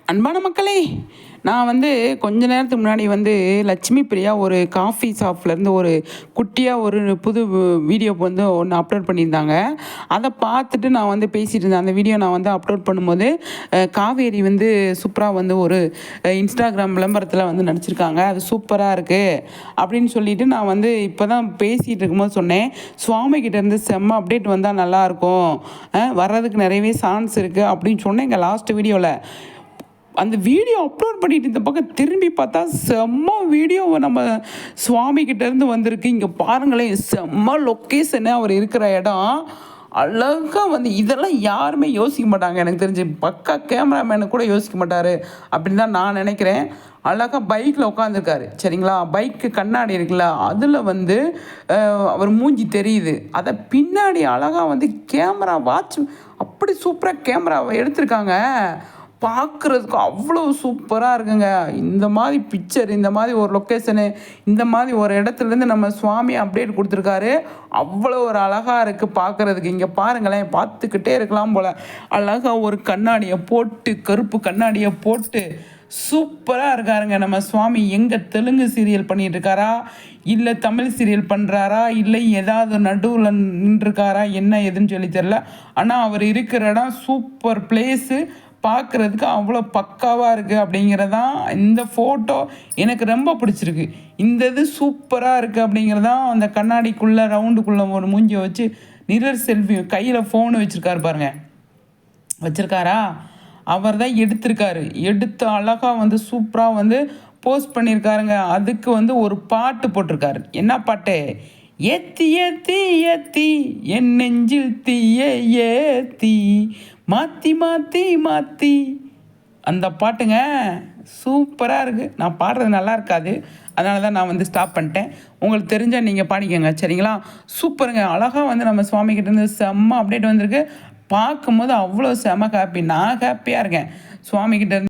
அன்பான மக்களே, நான் கொஞ்ச நேரத்துக்கு முன்னாடி லட்சுமி பிரியா ஒரு காஃபி ஷாப்லேருந்து ஒரு குட்டியாக ஒரு புது வீடியோ ஒன்று அப்லோட் பண்ணியிருந்தாங்க. அதை பார்த்துட்டு நான் பேசிகிட்டு இருந்தேன். அந்த வீடியோ நான் அப்லோட் பண்ணும்போது காவேரி சூப்பராக ஒரு இன்ஸ்டாகிராம் விளம்பரத்தில் நடிச்சிருக்காங்க. அது சூப்பராக இருக்குது அப்படின்னு சொல்லிட்டு நான் இப்போ தான் பேசிகிட்டு இருக்கும்போது சொன்னேன், சுவாமிகிட்டேருந்து செம்ம அப்டேட் வந்தால் நல்லாயிருக்கும், வர்றதுக்கு நிறையவே சான்ஸ் இருக்குது அப்படின்னு சொன்னேன் எங்கள் லாஸ்ட் வீடியோவில். அந்த வீடியோ அப்லோட் பண்ணிட்டு இந்த பக்கம் திரும்பி பார்த்தா செம்ம வீடியோ நம்ம சுவாமிகிட்டேருந்து வந்திருக்கு. இங்கே பாருங்களேன், செம்ம லொக்கேஷனு, அவர் இருக்கிற இடம் அழகாக இதெல்லாம் யாருமே யோசிக்க மாட்டாங்க. எனக்கு தெரிஞ்சு பக்கா கேமராமேனு கூட யோசிக்க மாட்டார் அப்படின்னு தான் நான் நினைக்கிறேன். அழகாக பைக்கில் உட்காந்துருக்காரு, சரிங்களா? பைக்கு கண்ணாடி இருக்குல்ல, அதில் அவர் மூஞ்சி தெரியுது. அதை பின்னாடி அழகாக கேமரா வாட்ச் அப்படி சூப்பராக கேமராவை எடுத்திருக்காங்க. பார்க்குறதுக்கு அவ்வளோ சூப்பராக இருக்குங்க. இந்த மாதிரி பிக்சர், இந்த மாதிரி ஒரு லொக்கேஷனு, இந்த மாதிரி ஒரு இடத்துலேருந்து நம்ம சுவாமி அப்டேட் கொடுத்துருக்காரு. அவ்வளோ ஒரு அழகாக இருக்குது பார்க்குறதுக்கு. இங்கே பாருங்களேன், பார்த்துக்கிட்டே இருக்கலாம் போல். அழகாக ஒரு கண்ணாடியை போட்டு, கருப்பு கண்ணாடியை போட்டு சூப்பராக இருக்காருங்க நம்ம சுவாமி. எங்கே தெலுங்கு சீரியல் பண்ணிகிட்டு இருக்காரா, இல்லை தமிழ் சீரியல் பண்ணுறாரா, இல்லை ஏதாவது நடுவில் நின்றுருக்காரா, என்ன எதுன்னு சொல்லி தெரில. ஆனால் அவர் இருக்கிற இடம் சூப்பர் பிளேஸு, பார்க்குறதுக்கு அவ்வளோ பக்காவாக இருக்குது அப்படிங்கிறதான் இந்த ஃபோட்டோ எனக்கு ரொம்ப பிடிச்சிருக்கு. இந்த இது சூப்பராக இருக்குது அப்படிங்கிறதான். அந்த கண்ணாடிக்குள்ளே ரவுண்டுக்குள்ளே ஒரு மூஞ்சியை வச்சு மிரர் செல்ஃபி, கையில் ஃபோனு வச்சுருக்காரு பாருங்கள், வச்சுருக்காரா, அவர் தான் எடுத்திருக்காரு. எடுத்து அழகாக சூப்பராக போஸ்ட் பண்ணியிருக்காருங்க. அதுக்கு ஒரு பாட்டு போட்டிருக்காரு. என்ன பாட்டு? ஏத்தி ஏத்தி ஏத்தி என் நெஞ்சில் தீய ஏத்தி மாற்றி மாற்றி மாற்றி, அந்த பாட்டுங்க சூப்பராக இருக்குது. நான் பாடுறது நல்லா இருக்காது, அதனால தான் நான் ஸ்டாப் பண்ணிட்டேன். உங்களுக்கு தெரிஞ்சால் நீங்கள் பாடிக்கங்க, சரிங்களா? சூப்பருங்க. அழகாக நம்ம சுவாமிகிட்டேருந்து செம்ம அப்டேட் வந்திருக்கு. பார்க்கும்போது அவ்வளோ செம்ம ஹாப்பி. நான் ஹாப்பியாக இருக்கேன் சுவாமிகிட்டேருந்து.